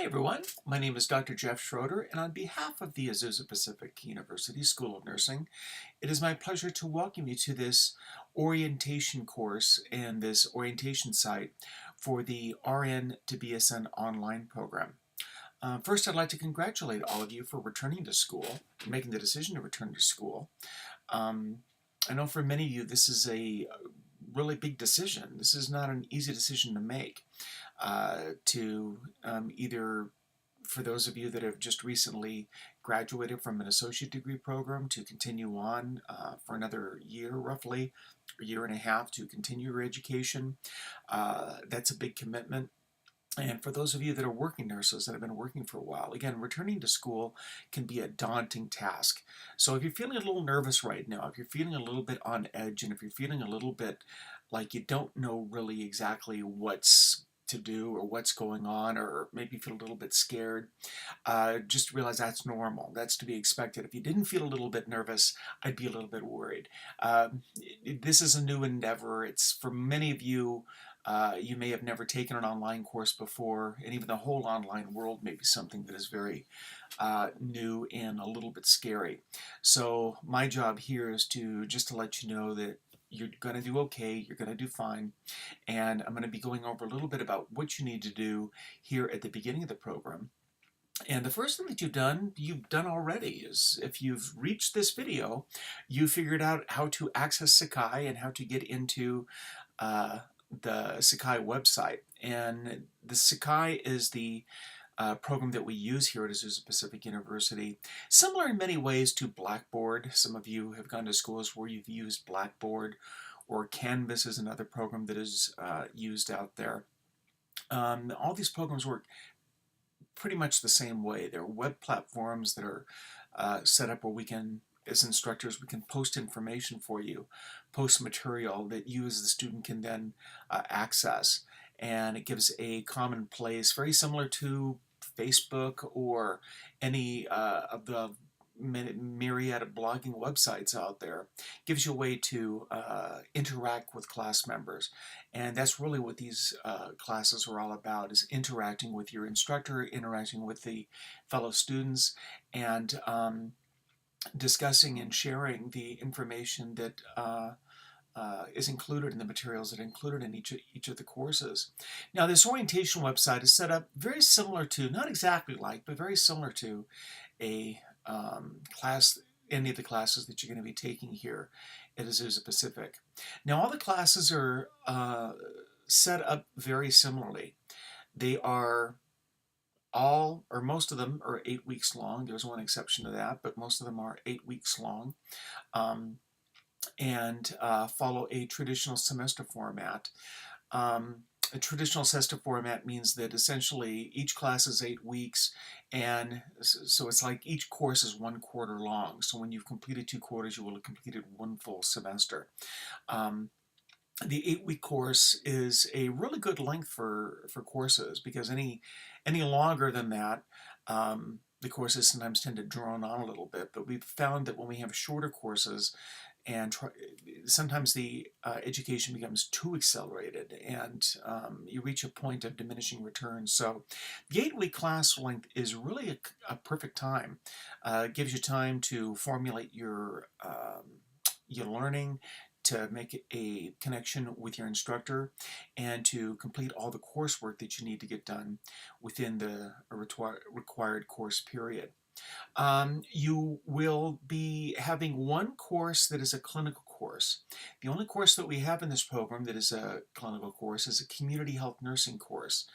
Hi everyone, my name is Dr. Jeff Schroeder, and on behalf of the Azusa Pacific University School of Nursing, it is my pleasure to welcome you to this orientation course and this orientation site for the RN to BSN online program. First, I'd like to congratulate all of you for returning to school, making the decision to return to school. Um, I know for many of you this is a really big decision. This is not an easy decision to make. Either for those of you that have just recently graduated from an associate degree program to continue on for another year roughly, a year and a half to continue your education. That's a big commitment. And for those of you that are working nurses that have been working for a while, again, returning to school can be a daunting task. So if you're feeling a little nervous right now, if you're feeling a little bit on edge, and if you're feeling a little bit like you don't know really exactly what's to do or what's going on, or maybe feel a little bit scared, just realize that's normal. That's to be expected. If you didn't feel a little bit nervous, I'd be a little bit worried. This is a new endeavor. It's for many of you. You may have never taken an online course before, and even the whole online world may be something that is very new and a little bit scary. So my job here is just to let you know that you're going to do okay, you're going to do fine, and I'm going to be going over a little bit about what you need to do here at the beginning of the program. And the first thing that you've done already is if you've reached this video, you figured out how to access Sakai and how to get into uh, the Sakai website. And the Sakai is the program that we use here at Azusa Pacific University. Similar in many ways to Blackboard. Some of you have gone to schools where you've used Blackboard, or Canvas is another program that is used out there. All these programs work pretty much the same way. They're web platforms that are set up where we can, as instructors, we can post information for you, post material that you as the student can then access. And it gives a common place, very similar to Facebook or any of the myriad of blogging websites out there. Gives you a way to interact with class members, and that's really what these classes are all about, is interacting with your instructor, interacting with the fellow students, and discussing and sharing the information that is included in the materials that are included in each of the courses. Now, this orientation website is set up very similar to, not exactly like, but very similar to a class, any of the classes that you're going to be taking here at Azusa Pacific. Now, all the classes are set up very similarly. They are all, or most of them, are 8 weeks long. There's one exception to that, but most of them are 8 weeks long. And follow a traditional semester format. A traditional semester format means that essentially each class is 8 weeks, and so it's like each course is 1 quarter long. So when you've completed 2 quarters, you will have completed 1 full semester. The 8-week course is a really good length for courses, because any longer than that, the courses sometimes tend to drone on a little bit. But we've found that when we have shorter courses, and sometimes the education becomes too accelerated, and you reach a point of diminishing returns. So the 8-week class length is really a perfect time. It gives you time to formulate your learning, to make a connection with your instructor, and to complete all the coursework that you need to get done within the required course period. You will be having one course that is a clinical course. The only course that we have in this program that is a clinical course is a community health nursing course.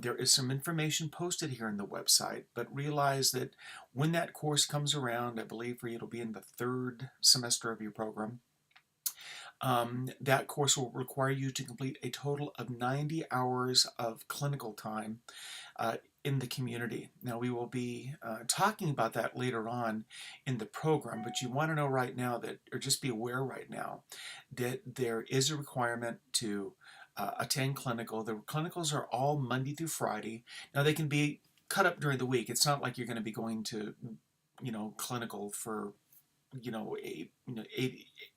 There is some information posted here on the website, but realize that when that course comes around, I believe for you it'll be in the 3rd semester of your program, that course will require you to complete a total of 90 hours of clinical time in the community. Now, we will be talking about that later on in the program, but you want to know right now that, or just be aware right now, that there is a requirement to attend clinical. The clinicals are all Monday through Friday. Now, they can be cut up during the week. It's not like you're going to be going to, clinical for, a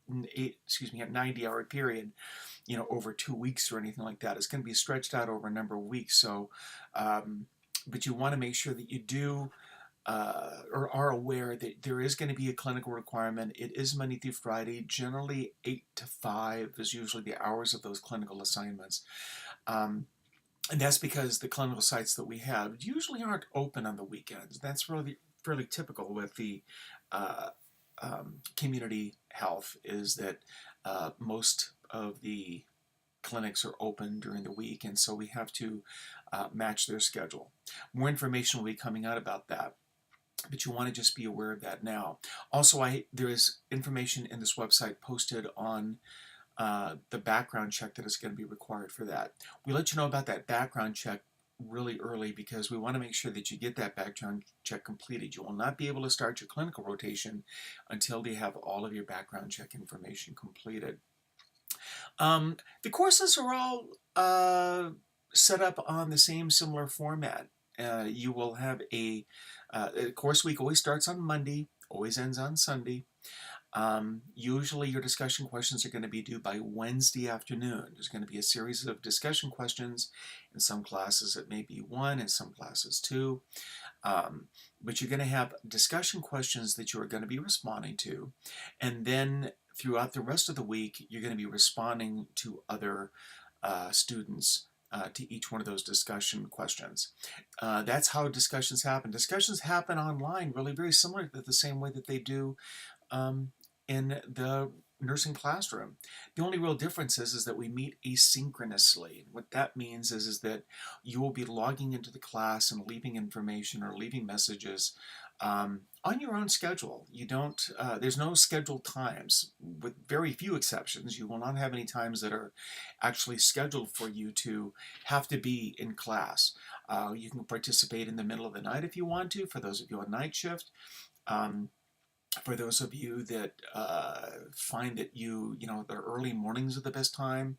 90-hour period, over 2 weeks or anything like that. It's going to be stretched out over a number of weeks. So but you want to make sure that you do or are aware that there is going to be a clinical requirement. It is Monday through Friday. Generally, 8 to 5 is usually the hours of those clinical assignments. Um, and that's because the clinical sites that we have usually aren't open on the weekends. That's really fairly typical with the uh, community health, is that most of the clinics are open during the week, and so we have to match their schedule. More information will be coming out about that, but you want to just be aware of that now. Also, there is information in this website posted on the background check that is going to be required for that. We let you know about that background check really early because we want to make sure that you get that background check completed. You will not be able to start your clinical rotation until you have all of your background check information completed. The courses are all set up on the same similar format. You will have a course week always starts on Monday, always ends on Sunday. Usually your discussion questions are going to be due by Wednesday afternoon. There's going to be a series of discussion questions. In some classes it may be one, in some classes two. But you're going to have discussion questions that you are going to be responding to. And then throughout the rest of the week, you're going to be responding to other students to each one of those discussion questions. That's how discussions happen. Discussions happen online, really very similar to the same way that they do um, in the nursing classroom. The only real difference is that we meet asynchronously. What that means is that you will be logging into the class and leaving information or leaving messages on your own schedule. You don't, there's no scheduled times. With very few exceptions, you will not have any times that are actually scheduled for you to have to be in class. You can participate in the middle of the night if you want to, for those of you on night shift. For those of you that find that the early mornings are the best time,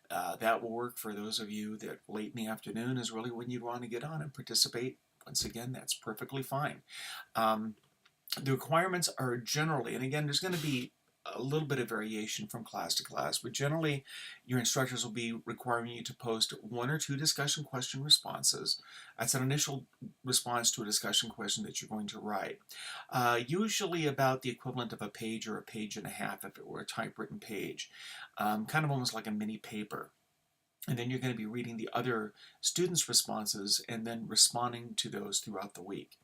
that will work. For those of you that late in the afternoon is really when you want to get on and participate, once again, that's perfectly fine. The requirements are generally, and again, there's going to be a little bit of variation from class to class, but generally your instructors will be requiring you to post 1 or 2 discussion question responses. That's an initial response to a discussion question that you're going to write. Usually about the equivalent of a page or a page and a half if it were a typewritten page. Kind of almost like a mini paper. And then you're going to be reading the other students' responses and then responding to those throughout the week,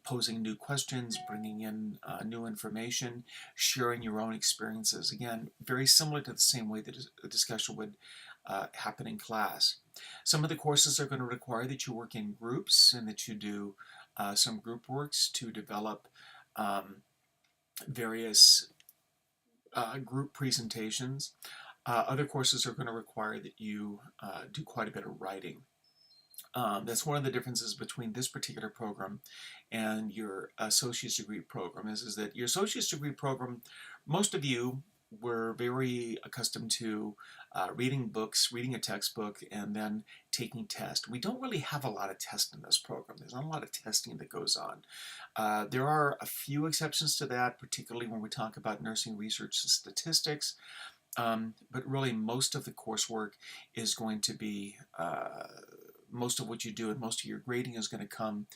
posing new questions, bringing in new information, sharing your own experiences. Again, very similar to the same way that a discussion would happen in class. Some of the courses are going to require that you work in groups and that you do some group works to develop various group presentations. Other courses are going to require that you do quite a bit of writing. That's one of the differences between this particular program and your associate's degree program is that your associate's degree program, most of you were very accustomed to reading books, reading a textbook, and then taking tests. We don't really have a lot of tests in this program. There's not a lot of testing that goes on. There are a few exceptions to that, particularly when we talk about nursing research and statistics. But really, most of the coursework is going to be, most of what you do and most of your grading is going to come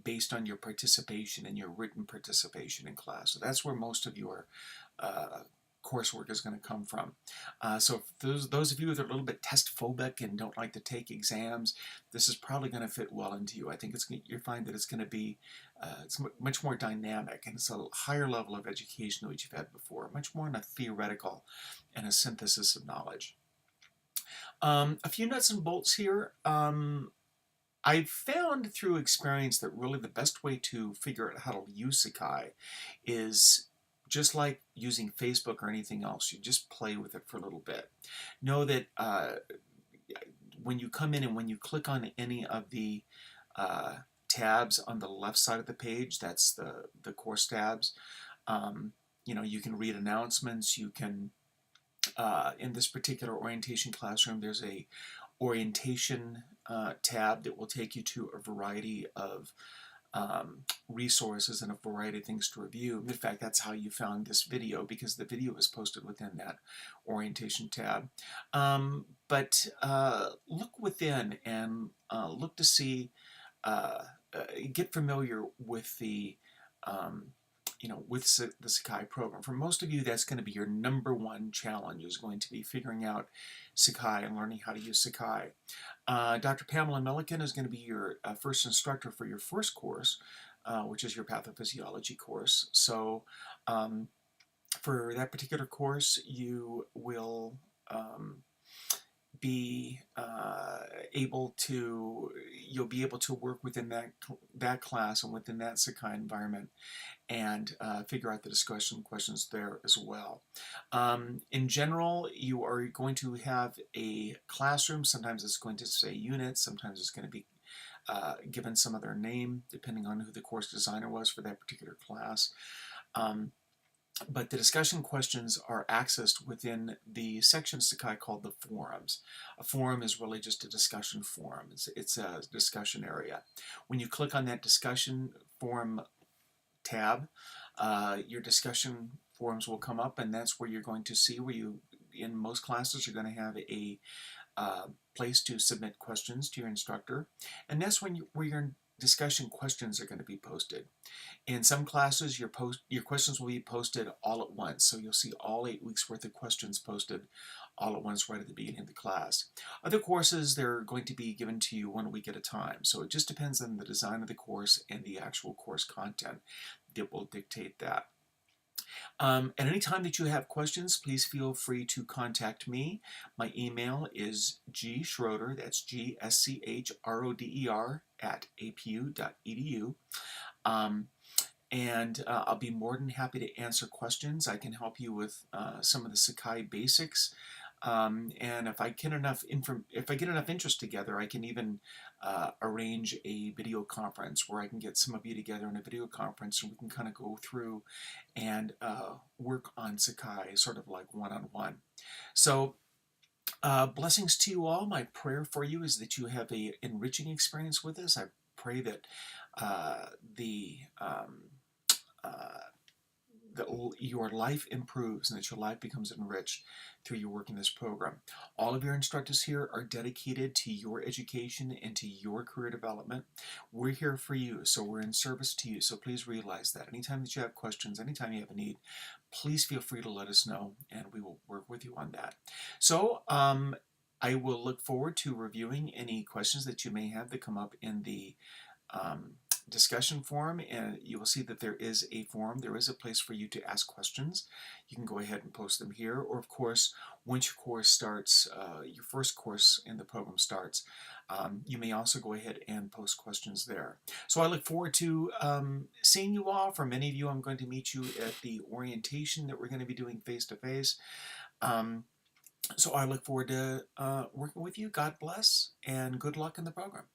based on your participation and your written participation in class. So that's where most of your coursework is going to come from. So for those of you that are a little bit test phobic and don't like to take exams, this is probably going to fit well into you. I think you'll find that it's going to be it's much more dynamic, and it's a higher level of education than what you've had before, much more in a theoretical and a synthesis of knowledge. A few nuts and bolts here. I've found through experience that really the best way to figure out how to use Sakai is just like using Facebook or anything else. You just play with it for a little bit. Know that when you come in and when you click on any of the tabs on the left side of the page, that's the course tabs. You can read announcements. You can, in this particular orientation classroom, there's a orientation tab that will take you to a variety of resources and a variety of things to review. In fact, that's how you found this video, because the video is posted within that orientation tab. But look within and look to see uh, get familiar with um, the Sakai program. For most of you, that's going to be your number one challenge, is going to be figuring out Sakai and learning how to use Sakai. Dr. Pamela Milliken is going to be your first instructor for your first course, which is your pathophysiology course. So for that particular course, um, be you'll be able to work within that class and within that Sakai environment, and figure out the discussion questions there as well. In general, you are going to have a classroom. Sometimes it's going to say unit, sometimes it's going to be given some other name, depending on who the course designer was for that particular class. But the discussion questions are accessed within the section Sakai called the forums. A forum is really just a discussion forum. It's a discussion area. When you click on that discussion forum tab, your discussion forums will come up, and that's where you're going to see in most classes, you're going to have a place to submit questions to your instructor, and that's where your discussion questions are going to be posted. In some classes, your questions will be posted all at once, so you'll see all 8 weeks worth of questions posted all at once right at the beginning of the class. Other courses, they're going to be given to you 1 week at a time, so it just depends on the design of the course and the actual course content that will dictate that. At any time that you have questions, please feel free to contact me. My email is gschroeder, that's GSCHRODER, @apu.edu. And I'll be more than happy to answer questions. I can help you with some of the Sakai basics. And if I get enough interest together, I can even arrange a video conference where I can get some of you together in a video conference, and we can kind of go through and work on Sakai sort of like one-on-one. So blessings to you all. My prayer for you is that you have a enriching experience with this. I pray that your life improves and that your life becomes enriched through your work in this program. All of your instructors here are dedicated to your education and to your career development. We're here for you, so we're in service to you. So please realize that. Anytime that you have questions, anytime you have a need, please feel free to let us know, and we will work with you on that. So I will look forward to reviewing any questions that you may have that come up in the discussion forum, and you will see that there is a forum. There is a place for you to ask questions. You can go ahead and post them here, or of course, once your course starts, your first course in the program starts, you may also go ahead and post questions there. So I look forward to seeing you all. For many of you, I'm going to meet you at the orientation that we're going to be doing face-to-face. So I look forward to working with you. God bless, and good luck in the program.